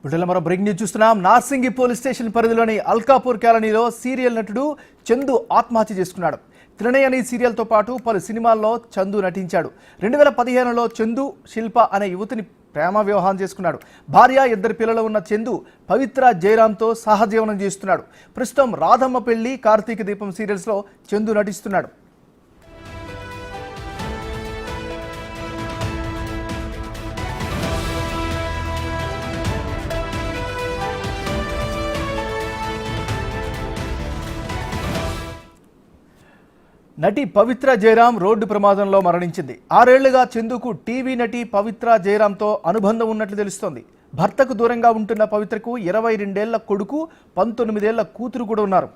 వీటిలో మరో breaking news చూస్తున్నాం. నార్సింగి పోలీస్ స్టేషన్ పరిధిలోని అల్కాపూర్ కాలనీలో సీరియల్ నటుడు చందు ఆత్మహత్య చేసుకున్నాడు. త్రినయ అనే సీరియల్తో పాటు పలు సినిమాల్లో చందు నటించాడు. 2015లో చందు శిల్ప అనే యువతిని ప్రేమ వివాహం చేసుకున్నాడు. భార్య, 2 పిల్లలు ఉన్న చందు పవిత్ర జయరామ్తో సహజీవనం చేస్తున్నాడు. ప్రస్తుతం రాధమ్మ పెళ్లి, కార్తీక దీపం సీరియల్స్లో చందు నటిస్తున్నాడు. నటి పవిత్ర జయరామ్ రోడ్డు ప్రమాదంలో మరణించింది. 6 ఏళ్లుగా చందుకు టీవీ నటి పవిత్ర జయరామ్తో అనుబంధం ఉన్నట్లు తెలుస్తోంది. భర్తకు దూరంగా ఉంటున్న పవిత్రకు 22 ఏళ్ల కొడుకు, 19 ఏళ్ల కూతురు కూడా ఉన్నారు.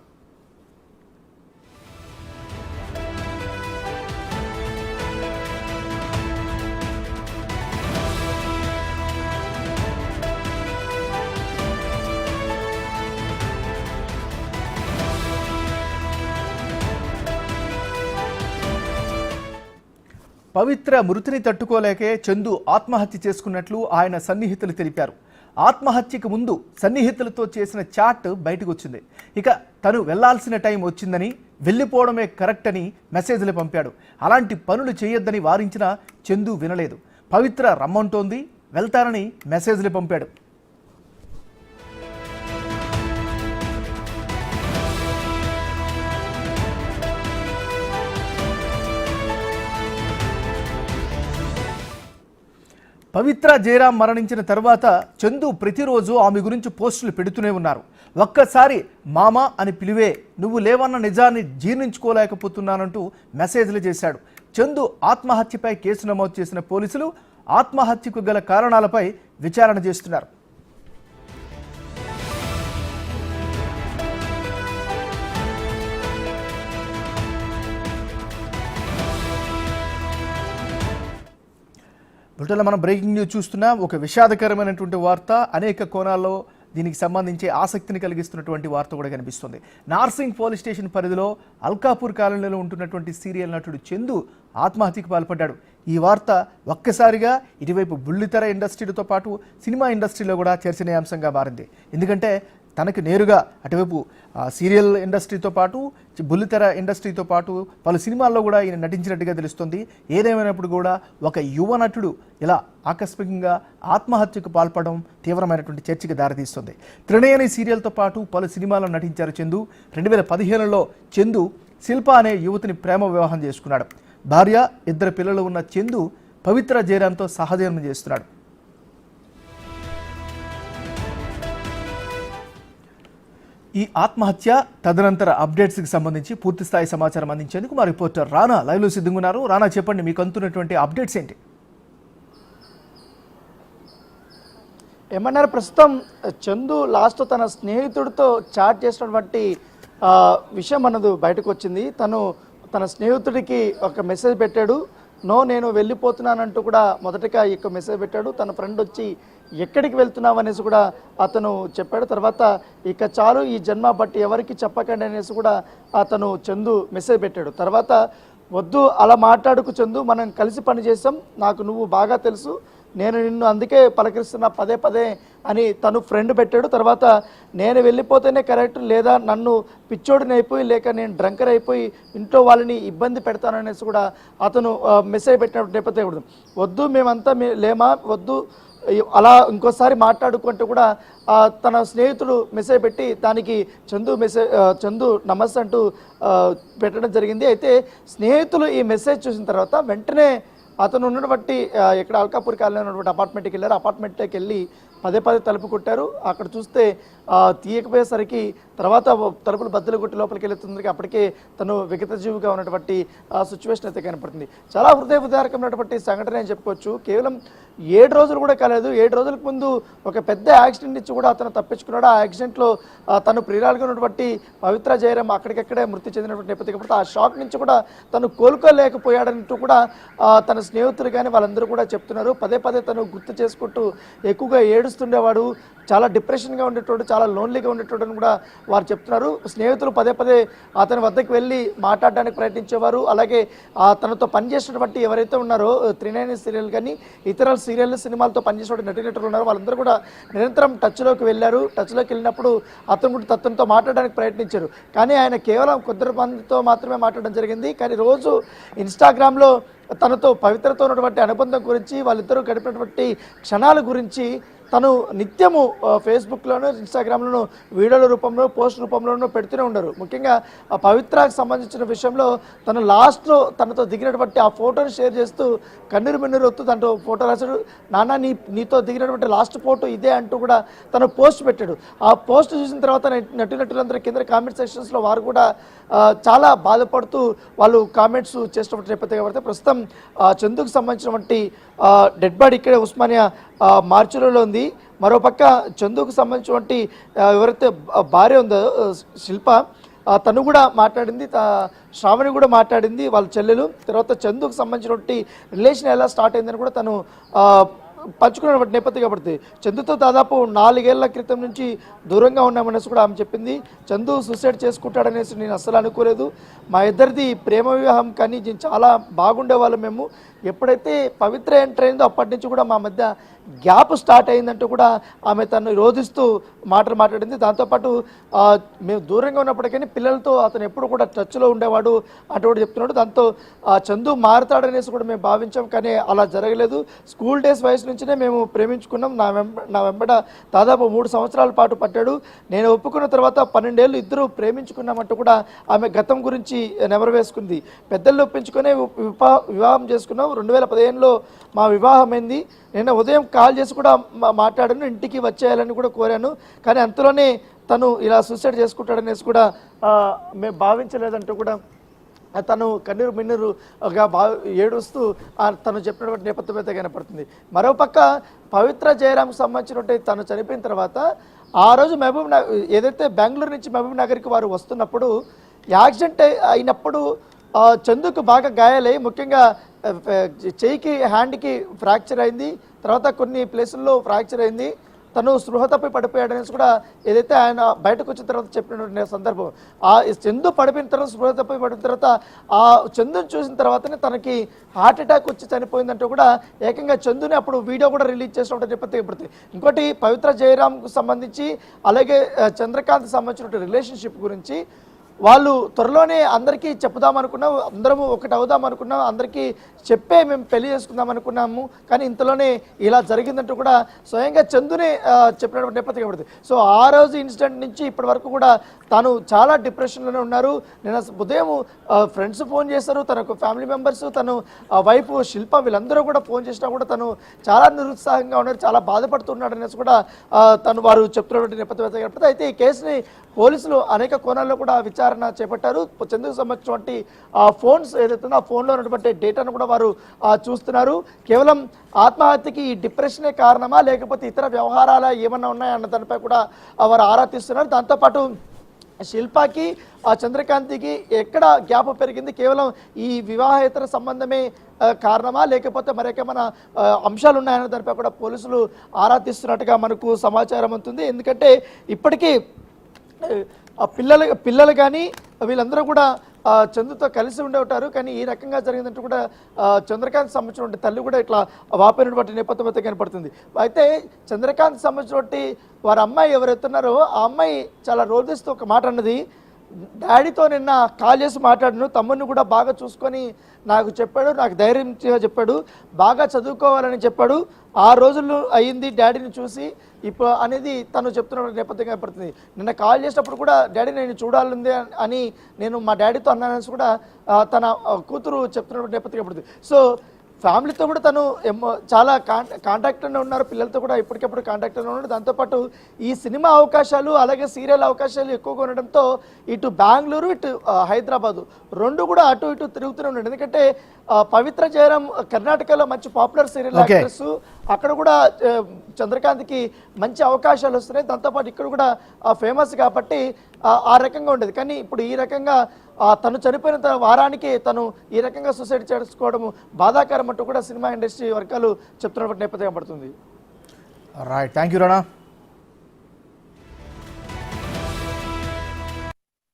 పవిత్ర మృతిని తట్టుకోలేకే చందు ఆత్మహత్య చేసుకున్నట్లు ఆయన సన్నిహితులు తెలిపారు. ఆత్మహత్యకు ముందు సన్నిహితులతో చేసిన చాట్ బయటకు వచ్చింది. ఇక తను వెళ్లాల్సిన టైం వచ్చిందని, వెళ్ళిపోవడమే కరెక్ట్ అని మెసేజ్లు పంపాడు. అలాంటి పనులు చేయొద్దని వారించినా చందు వినలేదు. పవిత్ర రమ్మంటోంది, వెళ్తానని మెసేజ్లు పంపాడు. పవిత్ర జయరామ్ మరణించిన తర్వాత చందు ప్రతిరోజు ఆమె గురించి పోస్టులు పెడుతూనే ఉన్నారు. ఒక్కసారి మామ అని పిలివే, నువ్వు లేవన్న నిజాన్ని జీర్ణించుకోలేకపోతున్నానంటూ మెసేజ్లు చేశాడు. చందు ఆత్మహత్యపై కేసు నమోదు చేసిన పోలీసులు ఆత్మహత్యకు గల కారణాలపై విచారణ చేస్తున్నారు. వీటిలో మనం బ్రేకింగ్ న్యూస్ చూస్తున్నాం. ఒక విషాదకరమైనటువంటి వార్త, అనేక కోణాల్లో దీనికి సంబంధించి ఆసక్తిని కలిగిస్తున్నటువంటి వార్త కూడా కనిపిస్తుంది. నార్సింగ్ పోలీస్ స్టేషన్ పరిధిలో అల్కాపూర్ కాలనీలో ఉంటున్నటువంటి సీరియల్ నటుడు చందు ఆత్మహత్యకు పాల్పడ్డాడు. ఈ వార్త ఒక్కసారిగా ఇటువైపు బుల్లితెర ఇండస్ట్రీతో పాటు సినిమా ఇండస్ట్రీలో కూడా చర్చనీయాంశంగా మారింది. ఎందుకంటే తనకు నేరుగా అటువైపు సీరియల్ ఇండస్ట్రీతో పాటు బుల్లితెర ఇండస్ట్రీతో పాటు పలు సినిమాల్లో కూడా ఈయన నటించినట్టుగా తెలుస్తుంది. ఏదేమైనప్పుడు కూడా ఒక యువ నటుడు ఇలా ఆకస్మికంగా ఆత్మహత్యకు పాల్పడడం తీవ్రమైనటువంటి చర్చకు దారితీస్తుంది. త్రినయ అనే సీరియల్తో పాటు పలు సినిమాల్లో నటించారు చందు. 2015లో చందు శిల్ప అనే యువతిని ప్రేమ వివాహం చేసుకున్నాడు. భార్య, 2 పిల్లలు ఉన్న చందు పవిత్ర జయరామ్తో సహజీవనం చేస్తున్నాడు. ఈ ఆత్మహత్య తదనంతర అప్డేట్స్కి సంబంధించి పూర్తి స్థాయి సమాచారం అందించేందుకు మా రిపోర్టర్ రానా లైవ్లో సిద్ధంగా ఉన్నారు. రానా, చెప్పండి, మీకు అందుతున్నటువంటి అప్డేట్స్ ఏంటి? ఏమన్నారు? ప్రస్తుతం చందు లాస్ట్ తన స్నేహితుడితో చాట్ చేసినటువంటి విషయం అన్నది బయటకు వచ్చింది. తను తన స్నేహితుడికి ఒక మెసేజ్ పెట్టాడు. నేను వెళ్ళిపోతున్నానంటూ కూడా మొదటగా ఈ మెసేజ్ పెట్టాడు. తన ఫ్రెండ్ వచ్చి ఎక్కడికి వెళ్తున్నావు అనేసి కూడా అతను చెప్పాడు. తర్వాత ఇక చాలు ఈ జన్మ బట్టి ఎవరికి చెప్పకండి అనేసి కూడా అతను చందు మెసేజ్ పెట్టాడు. తర్వాత వద్దు అలా మాట్లాడుకు చందు, మనం కలిసి పని చేసాం, నాకు నువ్వు బాగా తెలుసు, నేను నిన్ను అందుకే పలకరిస్తున్నా పదే పదే అని తను ఫ్రెండ్ పెట్టాడు. తర్వాత నేను వెళ్ళిపోతేనే కరెక్ట్, లేదా నన్ను పిచ్చోడిని అయిపోయి లేక నేను డ్రంకర్ అయిపోయి ఇంట్లో వాళ్ళని ఇబ్బంది పెడతాననేసి కూడా అతను మెసేజ్ పెట్టిన నేపథ్యం. వద్దు మేమంతా లేమా, వద్దు అలా ఇంకోసారి మాట్లాడుకుంటూ కూడా తన స్నేహితుడు మెసేజ్ పెట్టి దానికి చందు నమస్తే అంటూ పెట్టడం జరిగింది. అయితే స్నేహితులు ఈ మెసేజ్ చూసిన తర్వాత వెంటనే అతను ఉన్నటువంటి ఇక్కడ అల్కాపూర్ కాలనీ ఉన్నటువంటి అపార్ట్మెంట్కి వెళ్ళారు. అపార్ట్మెంట్లోకి వెళ్ళి పదే తలుపు కొట్టారు. అక్కడ చూస్తే తీయకపోయేసరికి తర్వాత తలుపులు బద్దలు కొట్టి లోపలికి వెళ్తుంది. అప్పటికే తను విగతజీవిగా ఉన్నటువంటి సిచ్యువేషన్ అయితే కనపడుతుంది. చాలా హృదయవిదారకమైనటువంటి సంఘటన అని చెప్పుకోవచ్చు. కేవలం 7 రోజులు కూడా కాలేదు, 7 రోజులకు ముందు ఒక పెద్ద యాక్సిడెంట్ నుంచి కూడా అతను తప్పించుకున్నాడు. ఆ యాక్సిడెంట్లో తను ప్రియురాలుగా ఉన్నటువంటి పవిత్ర జయరామ్ అక్కడికక్కడే మృతి చెందినటువంటి నేపథ్యం కాబట్టి ఆ షాక్ నుంచి కూడా తను కోలుకోలేకపోయాడంటూ కూడా తన స్నేహితులు కానీ వాళ్ళందరూ కూడా చెప్తున్నారు. పదే తను గుర్తు చేసుకుంటూ ఎక్కువగా ఏడుస్తుండేవాడు, చాలా డిప్రెషన్గా ఉండేటోడు, చాలా లోన్లీగా ఉండేటోడు అని కూడా వారు చెప్తున్నారు. స్నేహితులు పదే పదే అతని వద్దకు వెళ్ళి మాట్లాడడానికి ప్రయత్నించేవారు. అలాగే తనతో పనిచేసినటువంటి ఎవరైతే ఉన్నారో 390 సీరియల్ కానీ ఇతర సీరియల్ సినిమాలతో పనిచేసిన నటీనటులు ఉన్నారో వాళ్ళందరూ కూడా నిరంతరం టచ్లోకి వెళ్ళారు. టచ్లోకి వెళ్ళినప్పుడు అతను కూడా అతనితో మాట్లాడడానికి ప్రయత్నించారు. కానీ ఆయన కేవలం కొందరు మందితో మాత్రమే మాట్లాడడం జరిగింది. కానీ రోజు ఇన్స్టాగ్రామ్లో తనతో పవిత్రతో ఉన్నటువంటి అనుబంధం గురించి, వాళ్ళిద్దరూ గడిపినటువంటి క్షణాల గురించి తను నిత్యము ఫేస్బుక్లోనూ ఇన్స్టాగ్రామ్లోనూ వీడియోల రూపంలో పోస్ట్ రూపంలోనూ పెడుతూనే ఉండరు. ముఖ్యంగా ఆ పవిత్రకు సంబంధించిన విషయంలో తను లాస్ట్లో తనతో దిగినటువంటి ఆ ఫోటోని షేర్ చేస్తూ కన్నీరు మిన్నీరు వస్తూ దాంట్లో ఫోటో రాశాడు. నాన్న నీతో దిగినటువంటి లాస్ట్ ఫోటో ఇదే అంటూ కూడా తను పోస్ట్ పెట్టాడు. ఆ పోస్ట్ చూసిన తర్వాత నటులందరూ కింద కామెంట్ సెక్షన్స్లో వారు కూడా చాలా బాధపడుతూ వాళ్ళు కామెంట్స్ చేసినటువంటి నేపథ్యం. కాబట్టి ప్రస్తుతం చందుకు సంబంధించినటువంటి డెడ్ బాడీ ఇక్కడే ఉస్మానియా మార్చురీలో ఉంది. మరోపక్క చందుకు సంబంధించినటువంటి ఎవరైతే భార్య ఉందో శిల్ప, తను కూడా మాట్లాడింది, శ్రావణి కూడా మాట్లాడింది, వాళ్ళ చెల్లెలు. తర్వాత చందుకు సంబంధించినటువంటి రిలేషన్ ఎలా స్టార్ట్ అయిందని కూడా తను పంచుకున్నటువంటి నేపథ్యం. కాబట్టి చందుతో దాదాపు 4 ఏళ్ల క్రితం నుంచి దూరంగా ఉన్నామనేసి కూడా ఆమె చెప్పింది. చందు సూసైడ్ చేసుకుంటాడనేసి నేను అస్సలు అనుకోలేదు. మా ఇద్దరిది ప్రేమ వివాహం, కానీ చాలా బాగుండేవాళ్ళం మేము. ఎప్పుడైతే పవిత్ర ఎంటర్ అయిందో అప్పటి నుంచి కూడా మా మధ్య గ్యాప్ స్టార్ట్ అయిందంటూ కూడా ఆమె తను రోధిస్తూ మాట్లాడింది. దాంతోపాటు మేము దూరంగా ఉన్నప్పటికీ పిల్లలతో అతను ఎప్పుడు కూడా టచ్లో ఉండేవాడు అంటూ కూడా చెప్తున్నాడు. దాంతో చందు మారుతాడనేసి కూడా మేము భావించాం, కానీ అలా జరగలేదు. స్కూల్ డేస్ వయసు నుంచినే మేము ప్రేమించుకున్నాం. నా వెంబడ దాదాపు 3 సంవత్సరాల పాటు పట్టాడు. నేను ఒప్పుకున్న తర్వాత 12 ఏళ్ళు ఇద్దరు ప్రేమించుకున్నామంటూ కూడా ఆమె గతం గురించి నెమరు వేసుకుంది. పెద్దలు ఒప్పించుకునే వివాహం చేసుకున్నాం. 2015లో మా వివాహం అయింది. నేను ఉదయం కాల్ చేసి కూడా మాట్లాడాను, ఇంటికి వచ్చేయాలని కూడా కోరాను. కానీ అంతలోనే తను ఇలా సూసైడ్ చేసుకుంటాడనేసి కూడా మేము భావించలేదంటూ కూడా తను కన్నీరు మిన్నీరుగా ఏడుస్తూ తను చెప్పినటువంటి నేపథ్యం అయితే కనపడుతుంది. మరోపక్క పవిత్ర జయరాంకు సంబంధించినటువంటి తను చనిపోయిన తర్వాత ఆ రోజు ఏదైతే బెంగళూరు నుంచి మహబూబ్ నగర్కి వారు వస్తున్నప్పుడు యాక్సిడెంట్ అయినప్పుడు చందుకు బాగా గాయాలై, ముఖ్యంగా చేయికి హ్యాండ్కి ఫ్రాక్చర్ అయింది. తర్వాత కొన్ని ప్లేసుల్లో ఫ్రాక్చర్ అయింది. తను స్పృహ తప్పి పడిపోయాడనేసి కూడా ఏదైతే ఆయన బయటకు వచ్చిన తర్వాత చెప్పిన సందర్భం. ఆ చందు పడిపోయిన తర్వాత, స్పృహ తప్పి పడిన తర్వాత ఆ చందుని చూసిన తర్వాతనే తనకి హార్ట్ అటాక్ వచ్చి చనిపోయిందంటూ కూడా ఏకంగా చందుని అప్పుడు వీడియో కూడా రిలీజ్ చేసినట్టు నేపథ్యం పడుతుంది. ఇంకోటి పవిత్ర జయరాంకు సంబంధించి అలాగే చంద్రకాంత్ సంబంధించిన రిలేషన్షిప్ గురించి వాళ్ళు త్వరలోనే అందరికీ చెప్పుదామనుకున్నాం, అందరము ఒకటి అవుదాం అనుకున్నాం, అందరికీ చెప్పే మేము పెళ్లి చేసుకుందాం అనుకున్నాము. కానీ ఇంతలోనే ఇలా జరిగిందంటూ కూడా స్వయంగా చందునే చెప్పినటువంటి నేపథ్యం పడుతుంది. సో ఆ రోజు ఇన్సిడెంట్ నుంచి ఇప్పటి వరకు కూడా తాను చాలా డిప్రెషన్లోనే ఉన్నారు. నేను ఉదయం ఫ్రెండ్స్ ఫోన్ చేశారు, తనకు ఫ్యామిలీ మెంబర్స్, తను వైఫ్ శిల్ప, వీళ్ళందరూ కూడా ఫోన్ చేసినా కూడా తను చాలా నిరుత్సాహంగా ఉన్నారు, చాలా బాధపడుతున్నాడు అనేసి కూడా వారు చెప్తున్నటువంటి నేపథ్యం. అయితే ఈ కేసుని పోలీసులు అనేక కోణాల్లో కూడా విచారణ చేపట్టారు. చందుకు సంబంధించినటువంటి ఫోన్స్ ఏదైతుందో ఆ ఫోన్లో ఉన్నటువంటి డేటాను కూడా వారు చూస్తున్నారు. కేవలం ఆత్మహత్యకి ఈ డిప్రెషనే కారణమా, లేకపోతే ఇతర వ్యవహారాలు ఏమన్నా ఉన్నాయన్న దానిపై కూడా వారు ఆరా తీస్తున్నారు. దాంతోపాటు శిల్పకి చంద్రకాంత్కి ఎక్కడ గ్యాప్ పెరిగింది, కేవలం ఈ వివాహేతర సంబంధమే కారణమా, లేకపోతే మరేకేమైనా అంశాలు ఉన్నాయన్న దానిపై కూడా పోలీసులు ఆరా తీస్తున్నట్టుగా మనకు సమాచారం ఉంటుంది. ఎందుకంటే ఇప్పటికీ పిల్లలు కానీ వీళ్ళందరూ కూడా చందుతో కలిసి ఉండే ఉంటారు. కానీ ఈ రకంగా జరిగిందంటూ కూడా చంద్రకాంత్ సంబంధించినటువంటి తల్లి కూడా ఇట్లా వాపోయినటువంటి నేపథ్యం అయితే కనపడుతుంది. అయితే చంద్రకాంత్ సంబంధించినటువంటి వారి అమ్మాయి ఎవరైతున్నారో ఆ అమ్మాయి చాలా రోధిస్తూ ఒక మాట అన్నది, డాడీతో నిన్న కాల్ చేసి మాట్లాడాను, తమ్ముడిని కూడా బాగా చూసుకొని నాకు చెప్పాడు, నాకు ధైర్యంగా చెప్పాడు, బాగా చదువుకోవాలని చెప్పాడు. 6 రోజులు అయ్యింది డాడీని చూసి ఇప్పుడు అనేది తను చెప్తున్న నేపథ్యంగా పడుతుంది. నిన్న కాల్ చేసినప్పుడు కూడా డాడీ నేను చూడాలంది అని నేను మా డాడీతో అన్నానని కూడా తన కూతురు చెప్తున్న నేపథ్యంగా పడుతుంది. సో ఫ్యామిలీతో కూడా తను చాలా కాంటాక్ట్లోనే ఉన్నారు, పిల్లలతో కూడా ఇప్పటికెప్పుడు కాంటాక్ట్లోనే ఉన్నారు. దాంతోపాటు ఈ సినిమా అవకాశాలు అలాగే సీరియల్ అవకాశాలు ఎక్కువగా ఉండడంతో ఇటు బెంగళూరు ఇటు హైదరాబాదు రెండు కూడా అటు ఇటు తిరుగుతూనే ఉన్నాడు. ఎందుకంటే పవిత్ర జయరాం కర్ణాటకలో మంచి పాపులర్ సీరియల్ యాక్ట్రెస్, అక్కడ కూడా చంద్రకాంత్కి మంచి అవకాశాలు వస్తున్నాయి. దాంతోపాటు ఇక్కడ కూడా ఫేమస్ కాబట్టి ఆ రకంగా ఉండేది. కానీ ఇప్పుడు ఈ రకంగా తను చనిపోయిన వారానికి తను ఈ రకంగా సూసైడ్ చేసుకోవడం బాధాకరం అంటూ కూడా సినిమా ఇండస్ట్రీ వర్గాలు చెప్తున్నటువంటి నేపథ్యం పడుతుంది. Right, thank you Rana.